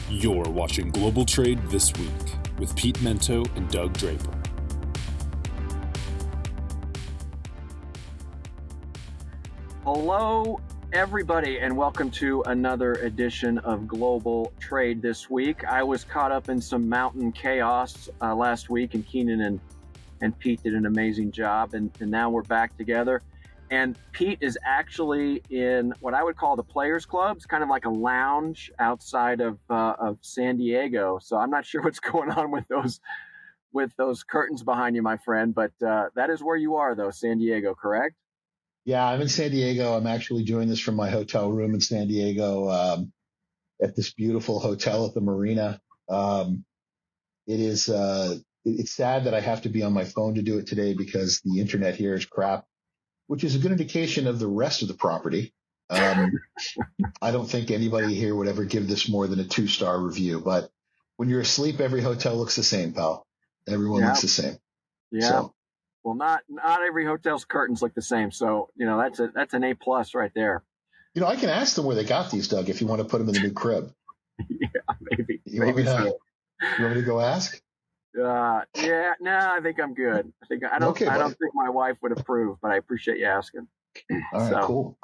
You're watching Global Trade This Week with Pete Mento and Doug Draper. Hello, everybody, and welcome to another edition of Global Trade This Week. I was caught up in some mountain chaos last week, and Keenan and Pete did an amazing job, and now we're back together. And Pete is actually in what I would call the Players Club. It's kind of like a lounge outside of San Diego. So I'm not sure what's going on with those curtains behind you, my friend. But that is where you are, though, San Diego, correct? Yeah, I'm in San Diego. I'm actually doing this from my hotel room in San Diego at this beautiful hotel at the marina. It's sad that I have to be on my phone to do it today because the internet here is crap, which is a good indication of the rest of the property. I don't think anybody here would ever give this more than a 2-star review, but when you're asleep, every hotel looks the same, pal. Everyone looks the same. Yeah. So, well, not every hotel's curtains look the same. So, that's an A+ right there. I can ask them where they got these, Doug, if you want to put them in the new crib. Yeah, maybe. You want me to go ask? I think I'm good. I don't think my wife would approve, but I appreciate you asking. All right, cool.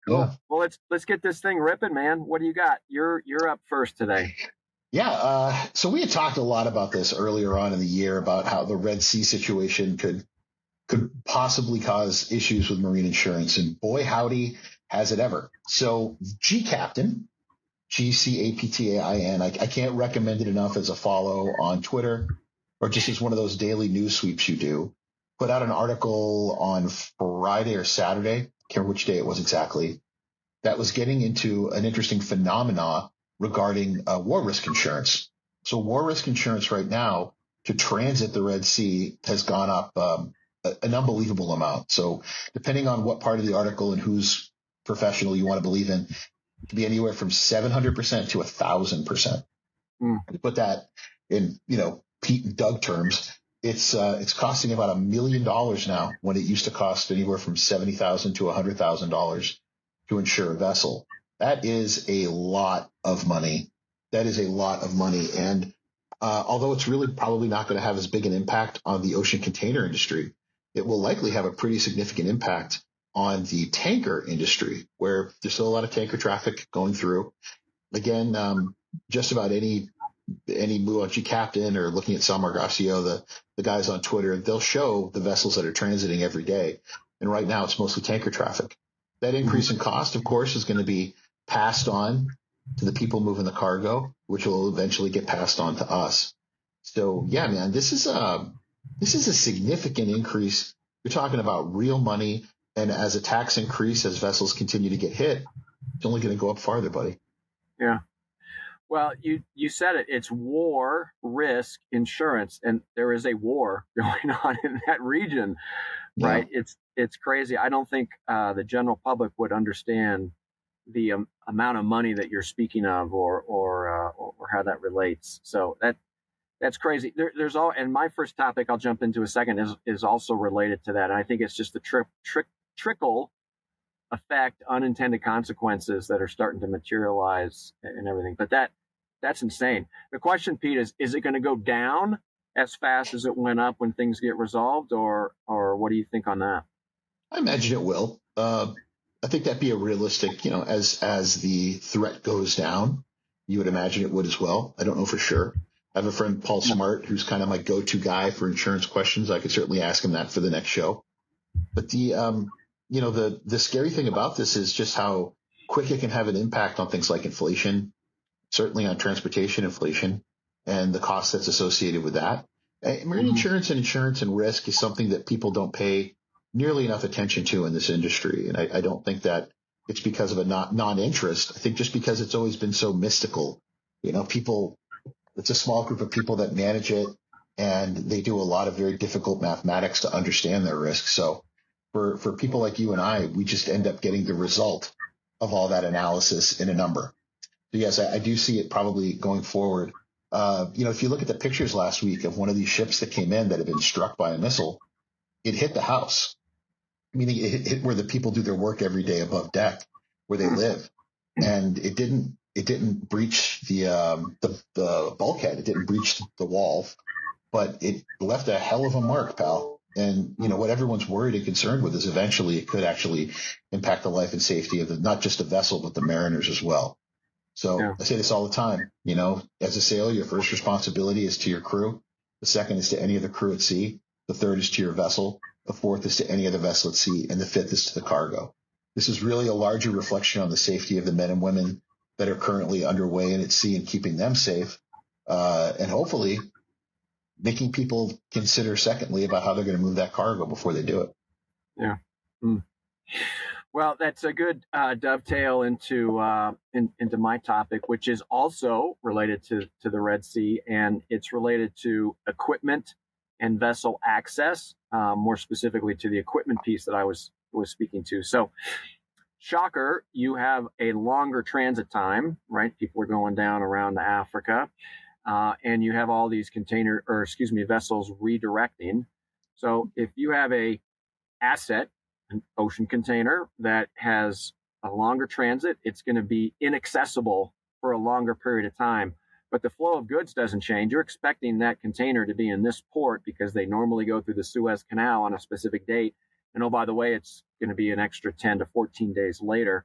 Yeah. Well, let's get this thing ripping, man. What do you got? You're up first today. Yeah. So we had talked a lot about this earlier on in the year about how the Red Sea situation could possibly cause issues with marine insurance, and boy, howdy, has it ever. So Gcaptain, Gcaptain, I can't recommend it enough as a follow on Twitter, or just as one of those daily news sweeps you do, put out an article on Friday or Saturday, can't remember which day it was exactly, that was getting into an interesting phenomena regarding war risk insurance. So war risk insurance right now to transit the Red Sea has gone up an unbelievable amount. So depending on what part of the article and whose professional you want to believe in, it can be anywhere from 700% to 1,000%. To put that in, Pete and Doug terms, it's costing about $1 million now when it used to cost anywhere from $70,000 to $100,000 to insure a vessel. That is a lot of money. And although it's really probably not going to have as big an impact on the ocean container industry, it will likely have a pretty significant impact on the tanker industry, where there's still a lot of tanker traffic going through. Again, just about any move on Gcaptain or looking at Salmar Garcia, the guys on Twitter, they'll show the vessels that are transiting every day. And right now it's mostly tanker traffic. That increase in cost, of course, is going to be passed on to the people moving the cargo, which will eventually get passed on to us. So yeah, man, this is a significant increase. You're talking about real money. And as a tax increase, as vessels continue to get hit, it's only going to go up farther, buddy. Yeah. Well, you said it. It's war risk insurance, and there is a war going on in that region, right? Yeah. It's crazy. I don't think the general public would understand the amount of money that you're speaking of, or how that relates. So that's crazy. There's all, and my first topic I'll jump into a second is also related to that, and I think it's just the trickle effect, unintended consequences that are starting to materialize and everything. But that's insane. The question, Pete, is it going to go down as fast as it went up when things get resolved, or what do you think on that? I imagine it will. I think that'd be a realistic, as the threat goes down, you would imagine it would as well. I don't know for sure. I have a friend, Paul Smart, who's kind of my go-to guy for insurance questions. I could certainly ask him that for the next show. But the scary thing about this is just how quick it can have an impact on things like inflation, certainly on transportation inflation and the cost that's associated with that. Marine insurance and risk is something that people don't pay nearly enough attention to in this industry. And I don't think that it's because of a non-interest. I think just because it's always been so mystical, it's a small group of people that manage it, and they do a lot of very difficult mathematics to understand their risk. So for people like you and I, we just end up getting the result of all that analysis in a number. So yes, I do see it probably going forward. If you look at the pictures last week of one of these ships that came in that had been struck by a missile, it hit the house, meaning it hit where the people do their work every day above deck, where they live. And it didn't it didn't breach the bulkhead. It didn't breach the wall, but it left a hell of a mark, pal. And, what everyone's worried and concerned with is eventually it could actually impact the life and safety of not just the vessel, but the mariners as well. So Yeah. I say this all the time, as a sailor, your first responsibility is to your crew. The second is to any of the crew at sea. The third is to your vessel. The fourth is to any other vessel at sea. And the fifth is to the cargo. This is really a larger reflection on the safety of the men and women that are currently underway and at sea and keeping them safe. And hopefully making people consider secondly about how they're going to move that cargo before they do it. Yeah. Well, that's a good dovetail into my topic, which is also related to the Red Sea, and it's related to equipment and vessel access, more specifically to the equipment piece that I was speaking to. So, shocker, you have a longer transit time, right? People are going down around Africa, and you have all these vessels redirecting. So, if you have a asset, an ocean container that has a longer transit, it's going to be inaccessible for a longer period of time. But the flow of goods doesn't change. You're expecting that container to be in this port because they normally go through the Suez Canal on a specific date. And oh, by the way, it's going to be an extra 10 to 14 days later.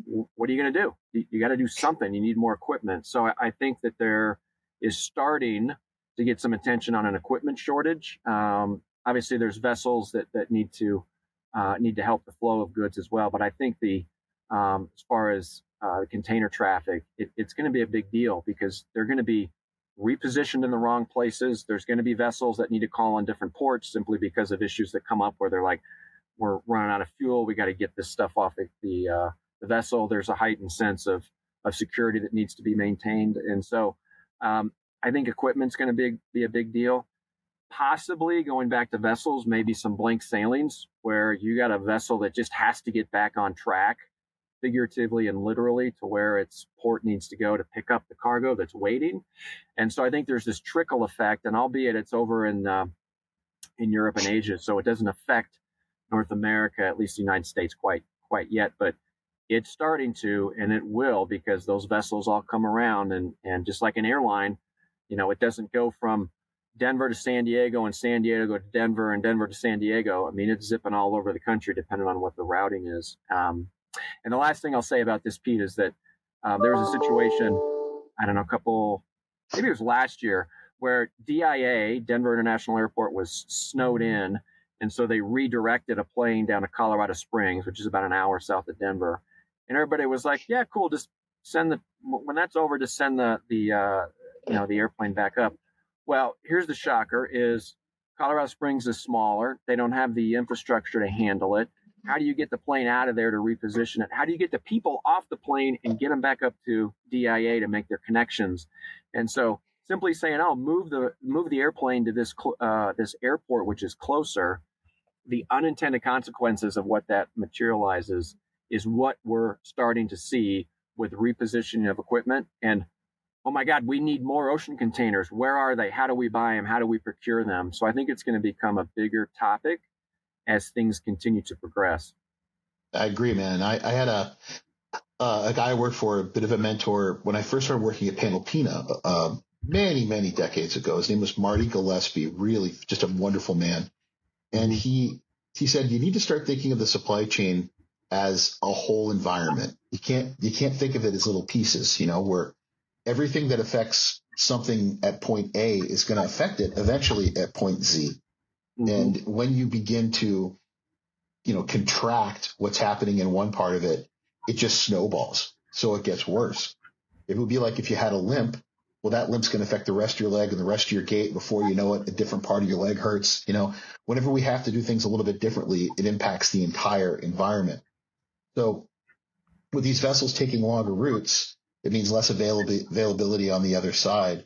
What are you going to do? You got to do something. You need more equipment. So I think that there is starting to get some attention on an equipment shortage. Obviously, there's vessels that need to help the flow of goods as well. But I think as far as container traffic, it's going to be a big deal because they're going to be repositioned in the wrong places. There's going to be vessels that need to call on different ports simply because of issues that come up where they're like, we're running out of fuel. We got to get this stuff off the vessel. There's a heightened sense of security that needs to be maintained. And so I think equipment's going to be a big deal. Possibly going back to vessels, maybe some blank sailings where you got a vessel that just has to get back on track, figuratively and literally, to where its port needs to go to pick up the cargo that's waiting. And so I think there's this trickle effect, and albeit it's over in Europe and Asia, so it doesn't affect North America, at least the United States, quite yet, but it's starting to, and it will, because those vessels all come around, and just like an airline, it doesn't go from Denver to San Diego and San Diego to Denver and Denver to San Diego. I mean, it's zipping all over the country depending on what the routing is. And the last thing I'll say about this, Pete, is that there was a situation, I don't know, maybe it was last year, where DIA, Denver International Airport, was snowed in. And so they redirected a plane down to Colorado Springs, which is about an hour south of Denver. And everybody was like, yeah, cool. Just when that's over, just send the airplane back up. Well, here's the shocker is Colorado Springs is smaller. They don't have the infrastructure to handle it. How do you get the plane out of there to reposition it? How do you get the people off the plane and get them back up to DIA to make their connections? And so simply saying, move the airplane to this airport, which is closer, the unintended consequences of what that materializes is what we're starting to see with repositioning of equipment. And oh my God, we need more ocean containers. Where are they? How do we buy them? How do we procure them? So I think it's going to become a bigger topic as things continue to progress. I agree, man. I had a guy I worked for, a bit of a mentor when I first started working at Panalpina many, many decades ago. His name was Marty Gillespie, really just a wonderful man. And he said, you need to start thinking of the supply chain as a whole environment. You can't think of it as little pieces, where everything that affects something at point A is going to affect it eventually at point Z. Mm-hmm. And when you begin to, contract what's happening in one part of it, it just snowballs. So it gets worse. It would be like if you had a limp, well, that limp's going to affect the rest of your leg and the rest of your gait. Before you know it, a different part of your leg hurts. Whenever we have to do things a little bit differently, it impacts the entire environment. So with these vessels taking longer routes, it means less availability on the other side.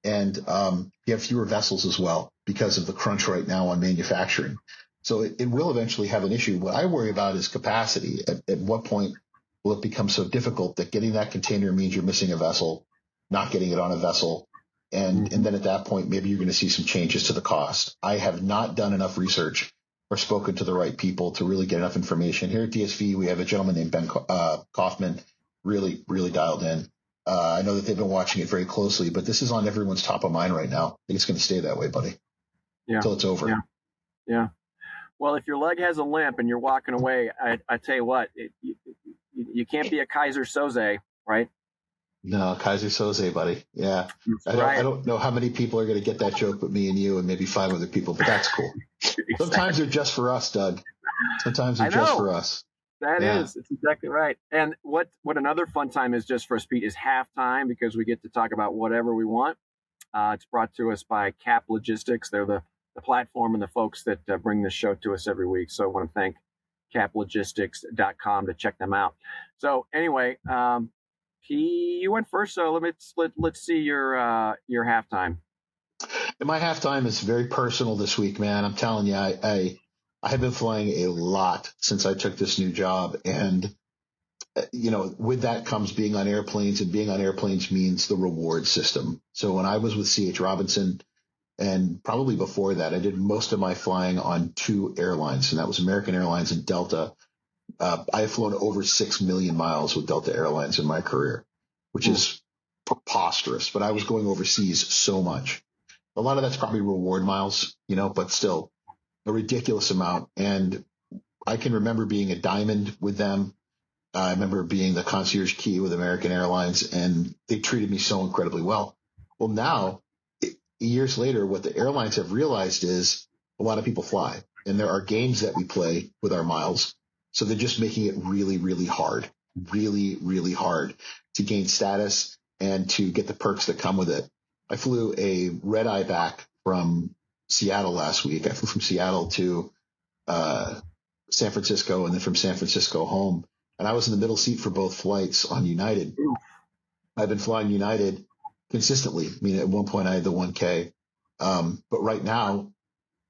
And you have fewer vessels as well because of the crunch right now on manufacturing. So it will eventually have an issue. What I worry about is capacity. At what point will it become so difficult that getting that container means you're missing a vessel, not getting it on a vessel? And then at that point, maybe you're going to see some changes to the cost. I have not done enough research or spoken to the right people to really get enough information. Here at DSV, we have a gentleman named Ben Kaufman, really, really dialed in. I know that they've been watching it very closely, but this is on everyone's top of mind right now. I think it's going to stay that way, buddy, until it's over. Yeah. Well, if your leg has a limp and you're walking away, I tell you what, you can't be a Kaiser Soze, right? No, Kaiser Soze, buddy. Yeah. I don't know how many people are going to get that joke but me and you and maybe 5 other people, but that's cool. Exactly. Sometimes they're just for us, Doug. Sometimes they're just for us. That is. It's exactly right. And what another fun time is just for us, Pete, is halftime, because we get to talk about whatever we want. It's brought to us by Cap Logistics. They're the platform and the folks that bring this show to us every week. So I want to thank caplogistics.com to check them out. So anyway, you went first, so let's see your halftime. And my halftime is very personal this week, man. I'm telling you, I have been flying a lot since I took this new job, and with that comes being on airplanes, and being on airplanes means the reward system. So when I was with C.H. Robinson, and probably before that, I did most of my flying on 2 airlines, and that was American Airlines and Delta. I have flown over 6 million miles with Delta Airlines in my career, which is preposterous, but I was going overseas so much. A lot of that's probably reward miles, but still a ridiculous amount. And I can remember being a diamond with them. I remember being the concierge key with American Airlines, and they treated me so incredibly well. Well, now, years later, what the airlines have realized is a lot of people fly, and there are games that we play with our miles. So they're just making it really, really hard to gain status and to get the perks that come with it. I flew a red eye back from Seattle last week. I flew from Seattle to San Francisco, and then from San Francisco home. And I was in the middle seat for both flights on United. I've been flying United consistently. I mean, at one point I had the 1K. But right now,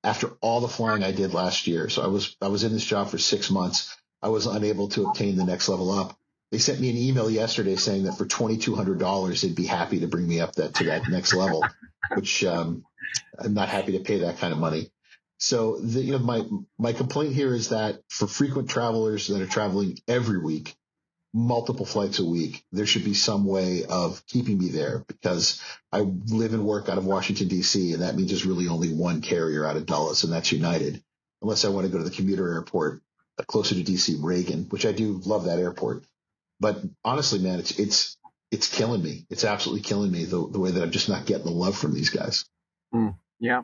after all the flying I did last year, so I was in this job for 6 months. I was unable to obtain the next level up. They sent me an email yesterday saying that for $2,200, they'd be happy to bring me up to that next level, which I'm not happy to pay that kind of money. So my complaint here is that for frequent travelers that are traveling every week, multiple flights a week, there should be some way of keeping me there, because I live and work out of Washington, D.C., and that means there's really only one carrier out of Dulles, and that's United, unless I want to go to the commuter airport closer to D.C., Reagan, which I do love that airport. But honestly, man, it's killing me. It's absolutely killing me the way that I'm just not getting the love from these guys. Yeah.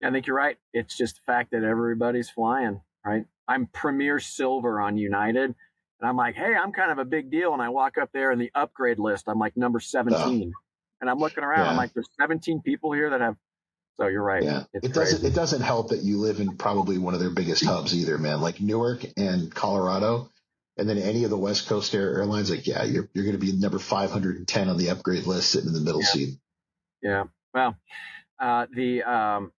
I think you're right. It's just the fact that everybody's flying, right? I'm Premier Silver on United, and I'm like, hey, I'm kind of a big deal. And I walk up there in the upgrade list. I'm like number 17. And I'm looking around. I'm like, there's 17 people here that have. So you're right. Yeah. It doesn't help that you live in probably one of their biggest hubs either, man, like Newark and Colorado. And then any of the West Coast airlines, like, you're going to be number 510 on the upgrade list, sitting in the middle seat. Yeah. Well, the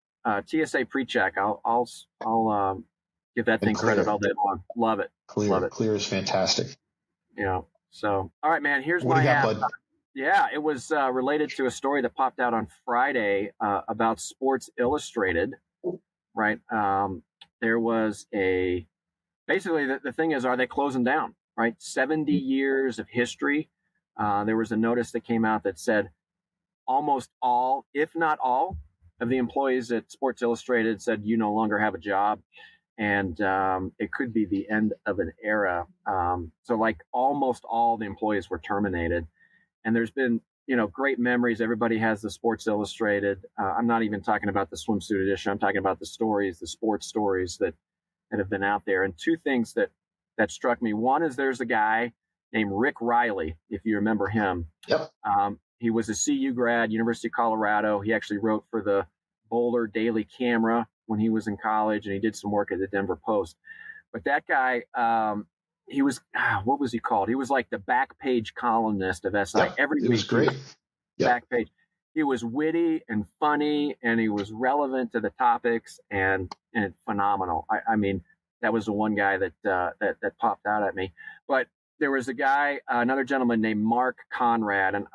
TSA pre-check, I'll give that thing credit all day long. Love it. Love it. Clear is fantastic. Yeah. So, all right, man. Here's what my do you got, bud? Yeah, it was related to a story that popped out on Friday about Sports Illustrated. Right. There was basically the thing is, are they closing down? Right. 70 years of history. There was a notice that came out that said almost all, if not all, of the employees at Sports Illustrated said you no longer have a job, and it could be the end of an era. So like almost all the employees were terminated, and there's been great memories. Everybody has the Sports Illustrated. I'm not even talking about the swimsuit edition. I'm talking about the stories, the sports stories that have been out there. And 2 things that struck me. One is there's a guy named Rick Riley, if you remember him. Yep. He was a CU grad, University of Colorado. He actually wrote for the Boulder Daily Camera when he was in college, and he did some work at the Denver Post. But that guy, he was, what was he called? He was like the back page columnist of SI. Yep. Every week, was great. Back page. He was witty and funny, and he was relevant to the topics, and phenomenal. I mean, that was the one guy that popped out at me. But there was a guy, another gentleman named Mark Conrad, and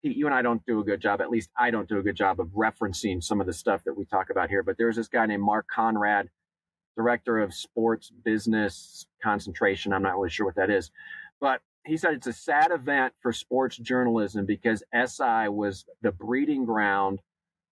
you and I don't do a good job, at least I don't do a good job of referencing some of the stuff that we talk about here. But there's this guy named Mark Conrad, director of sports business concentration. I'm not really sure what that is. But he said it's a sad event for sports journalism because SI was the breeding ground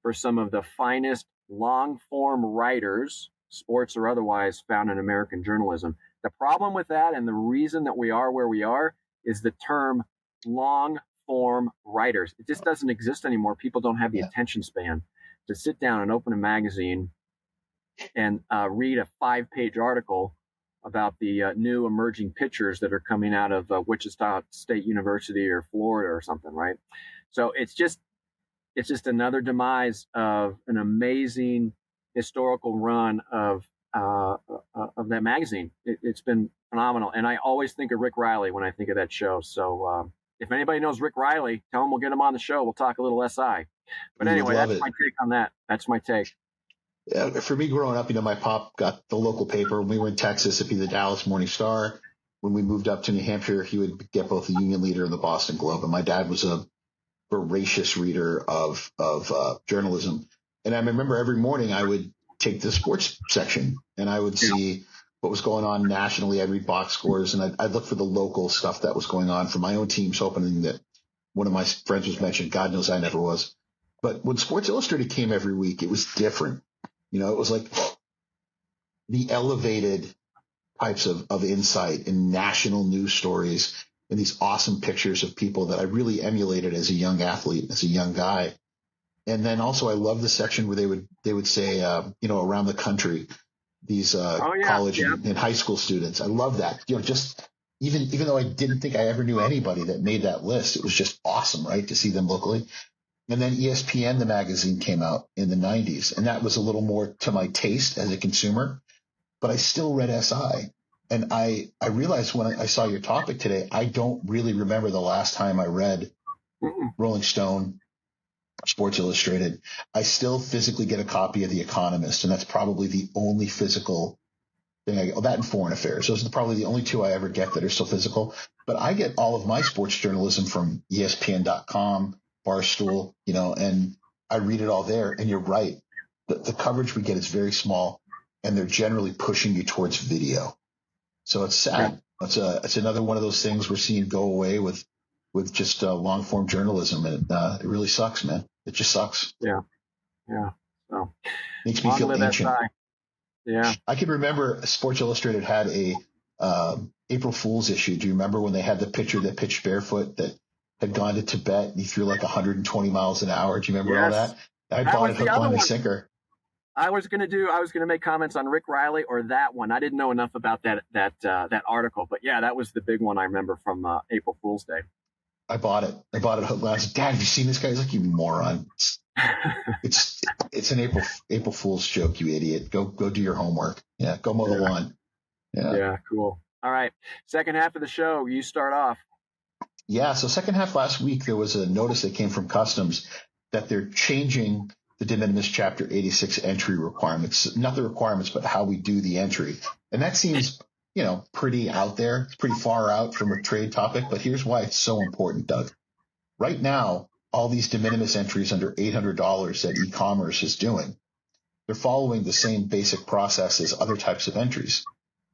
for some of the finest long-form writers, sports or otherwise, found in American journalism. The problem with that, and the reason that we are where we are, is the term long-form writers. It just doesn't exist anymore. People don't have the attention span to sit down and open a magazine and read a 5-page article about the new emerging pitchers that are coming out of Wichita State University or Florida or something, right? So it's just another demise of an amazing historical run of that magazine. It's been phenomenal, and I always think of Rick Riley when I think of that show. So if anybody knows Rick Riley, tell him we'll get him on the show. We'll talk a little SI. But anyway, that's my take on that. That's my take. Yeah, for me growing up, my pop got the local paper. When we were in Texas, it'd be the Dallas Morning Star. When we moved up to New Hampshire, he would get both the Union Leader and the Boston Globe. And my dad was a voracious reader of journalism. And I remember every morning I would take the sports section and I would see what was going on nationally. I'd read box scores and I'd look for the local stuff that was going on for my own teams, hoping that one of my friends was mentioned. God knows I never was. But when Sports Illustrated came every week, it was different. It was like the elevated types of insight in national news stories and these awesome pictures of people that I really emulated as a young athlete, as a young guy. And then also I love the section where they would say, around the country, these college and high school students. I love that. Just even though I didn't think I ever knew anybody that made that list, it was just awesome, right, to see them locally. And then ESPN, the magazine, came out in the 90s, and that was a little more to my taste as a consumer, but I still read SI. And I realized when I saw your topic today, I don't really remember the last time I read Rolling Stone, Sports Illustrated. I still physically get a copy of The Economist, and that's probably the only physical thing that and Foreign Affairs. Those are probably the only two I ever get that are still physical. But I get all of my sports journalism from ESPN.com, Barstool, and I read it all there. And you're right. The coverage we get is very small, and they're generally pushing you towards video. So it's sad. It's another one of those things we're seeing go away with just long form journalism. And it really sucks, man. It just sucks. Yeah. So makes me feel ancient. Yeah. I can remember Sports Illustrated had a April Fool's issue. Do you remember when they had the pitcher that pitched barefoot that had gone to Tibet and he threw like 120 miles an hour? Do you remember all that? I bought it hook, line, and sinker. I was going to make comments on Rick Riley or that one. I didn't know enough about that article, but yeah, that was the big one I remember from April Fool's Day. I bought it hook, line. I said, Dad, have you seen this guy? He's like, you moron. It's an April Fool's joke, you idiot. Go do your homework. Yeah, go mow the lawn. Yeah, cool. All right. Second half of the show, you start off. Yeah, so second half last week, there was a notice that came from Customs that they're changing the de minimis Chapter 86 entry requirements. Not the requirements, but how we do the entry. And that seems, pretty out there. It's pretty far out from a trade topic, but here's why it's so important, Doug. Right now, all these de minimis entries under $800 that e-commerce is doing, they're following the same basic process as other types of entries,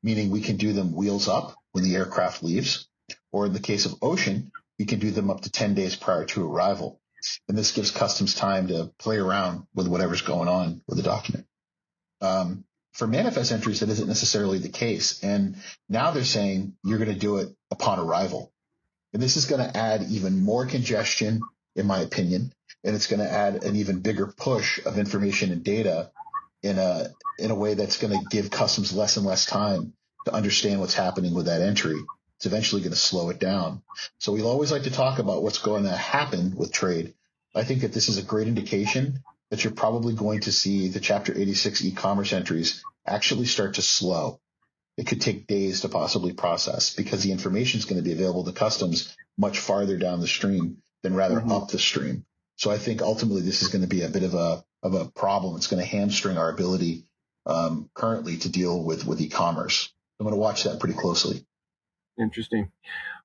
meaning we can do them wheels up when the aircraft leaves, or in the case of ocean, we can do them up to 10 days prior to arrival. And this gives Customs time to play around with whatever's going on with the document. For manifest entries, that isn't necessarily the case. And now they're saying you're going to do it upon arrival. And this is going to add even more congestion, in my opinion, and it's going to add an even bigger push of information and data in a way that's going to give Customs less and less time to understand what's happening with that entry. It's eventually going to slow it down. So we'll always like to talk about what's going to happen with trade. I think that this is a great indication that you're probably going to see the Chapter 86 e-commerce entries actually start to slow. It could take days to possibly process because the information is going to be available to Customs much farther down the stream than rather up the stream. So I think ultimately this is going to be a bit of a problem. It's going to hamstring our ability currently to deal with e-commerce. I'm going to watch that pretty closely. Interesting.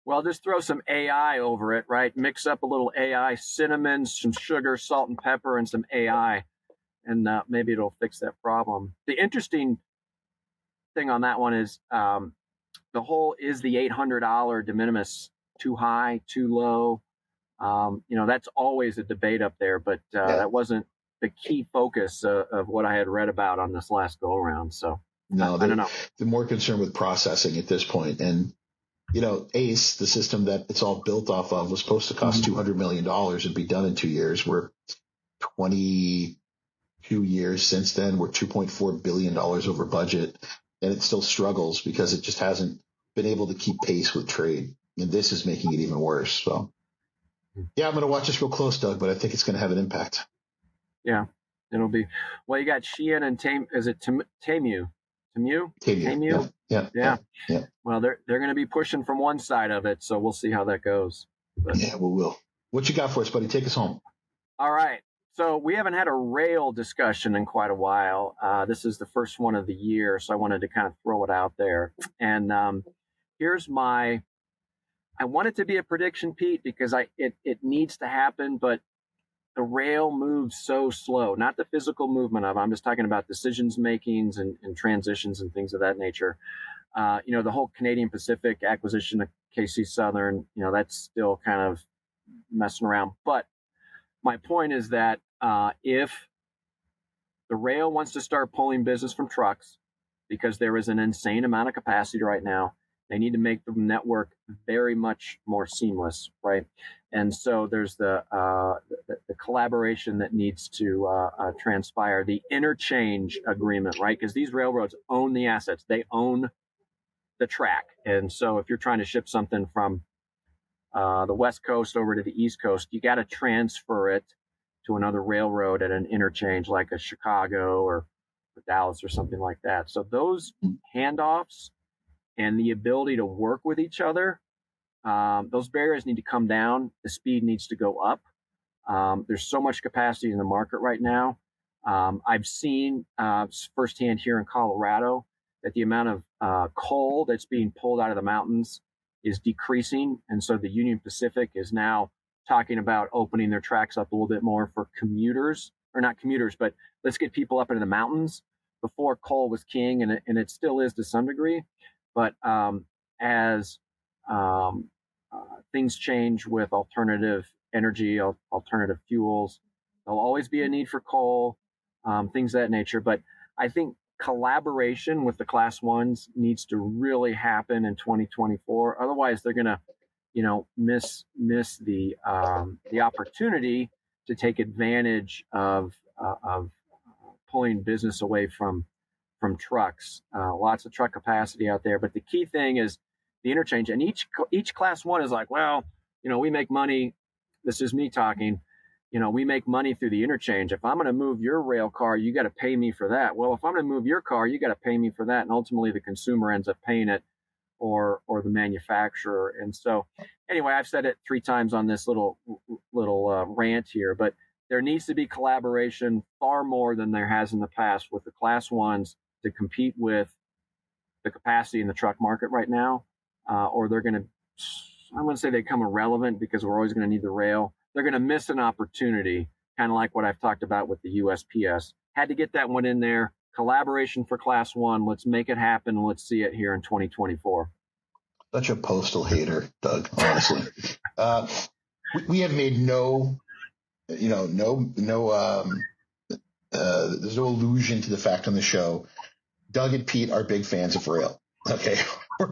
Well, just throw some AI over it, right? Mix up a little AI, cinnamon, some sugar, salt and pepper, and some AI, and maybe it'll fix that problem. The interesting thing on that one is the whole is the $800 de minimis too high, too low? That's always a debate up there, but that wasn't the key focus of what I had read about on this last go around. So no, I don't know. they're more concerned with processing at this point. And, ACE, the system that it's all built off of, was supposed to cost $200 million and be done in 2 years. We're 22 years since then. We're $2.4 billion over budget, and it still struggles because it just hasn't been able to keep pace with trade. And this is making it even worse. So, yeah, I'm going to watch this real close, Doug, but I think it's going to have an impact. Yeah, it'll be. Well, you got Shein and Temu? Yeah. Well, they're going to be pushing from one side of it, so we'll see how that goes. But, yeah, we will. What you got for us, buddy? Take us home. All right. So we haven't had a rail discussion in quite a while. This is the first one of the year, so I wanted to kind of throw it out there. And here's I want it to be a prediction, Pete, because it needs to happen, but the rail moves so slow, not the physical movement of it. I'm just talking about decisions makings and transitions and things of that nature. The whole Canadian Pacific acquisition of KC Southern, that's still kind of messing around. But my point is that if the rail wants to start pulling business from trucks, because there is an insane amount of capacity right now, they need to make the network very much more seamless, right? And so there's the collaboration that needs to transpire, the interchange agreement, right? Because these railroads own the assets, they own the track, and so if you're trying to ship something from the West Coast over to the East Coast, you got to transfer it to another railroad at an interchange, like a Chicago or Dallas or something like that. So those handoffs and the ability to work with each other, those barriers need to come down. The speed needs to go up. There's so much capacity in the market right now. I've seen firsthand here in Colorado that the amount of coal that's being pulled out of the mountains is decreasing. And so the Union Pacific is now talking about opening their tracks up a little bit more for commuters, or not commuters, but let's get people up into the mountains. Before, coal was king, and it still is to some degree. But as things change with alternative energy, alternative fuels, there'll always be a need for coal, things of that nature. But I think collaboration with the class ones needs to really happen in 2024. Otherwise, they're going to, miss the opportunity to take advantage of pulling business away from trucks. Lots of truck capacity out there, but the key thing is the interchange. And each class one is like, well, we make money. This is me talking. We make money through the interchange. If I'm going to move your rail car, you got to pay me for that. Well, if I'm going to move your car, you got to pay me for that. And ultimately the consumer ends up paying it, or the manufacturer. And so anyway, I've said it 3 times on this little rant here, but there needs to be collaboration far more than there has in the past with the class ones to compete with the capacity in the truck market right now. Or they're going to, I wouldn't say they become irrelevant, because we're always going to need the rail. They're going to miss an opportunity, kind of like what I've talked about with the USPS. Had to get that one in there. Collaboration for class one. Let's make it happen. Let's see it here in 2024. Such a postal hater, Doug, honestly. We have made there's no allusion to the fact on the show. Doug and Pete are big fans of rail. Okay. We're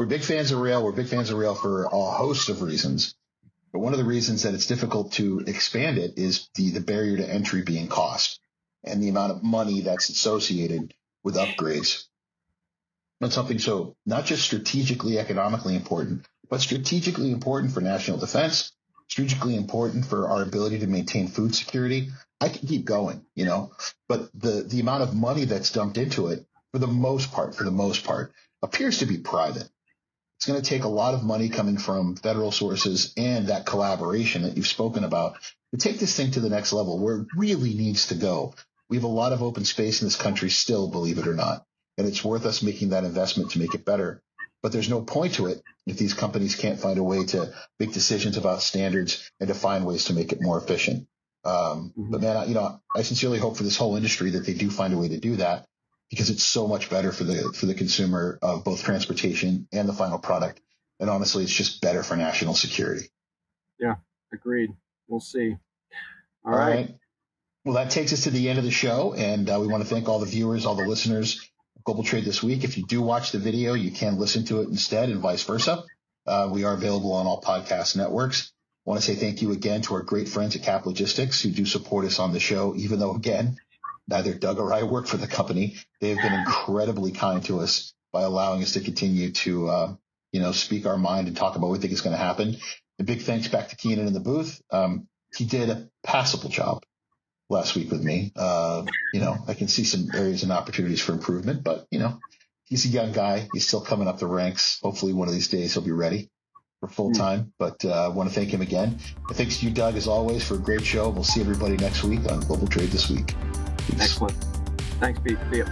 big fans of rail. We're big fans of rail for a host of reasons. But one of the reasons that it's difficult to expand it is the barrier to entry being cost and the amount of money that's associated with upgrades. That's something so not just strategically, economically important, but strategically important for national defense, strategically important for our ability to maintain food security. I can keep going, but the amount of money that's dumped into it, for the most part, appears to be private. It's going to take a lot of money coming from federal sources and that collaboration that you've spoken about to take this thing to the next level where it really needs to go. We have a lot of open space in this country still, believe it or not, and it's worth us making that investment to make it better. But there's no point to it if these companies can't find a way to make decisions about standards and to find ways to make it more efficient. But man, I sincerely hope for this whole industry that they do find a way to do that, because it's so much better for the consumer of both transportation and the final product And honestly, it's just better for national security. Yeah, agreed. We'll see. All right. Well, that takes us to the end of the show. And we want to thank all the viewers, all the listeners of Global Trade This Week. If you do watch the video, you can listen to it instead and vice versa. We are available on all podcast networks. I want to say thank you again to our great friends at Cap Logistics who do support us on the show, even though, again, neither Doug or I work for the company. They have been incredibly kind to us by allowing us to continue to, speak our mind and talk about what we think is going to happen. A big thanks back to Keenan in the booth. He did a passable job last week with me. I can see some areas and opportunities for improvement, but, he's a young guy. He's still coming up the ranks. Hopefully one of these days he'll be ready for full time, but I want to thank him again. And thanks to you, Doug, as always, for a great show. We'll see everybody next week on Global Trade This Week. Peace. Excellent. Thanks, Pete. See you.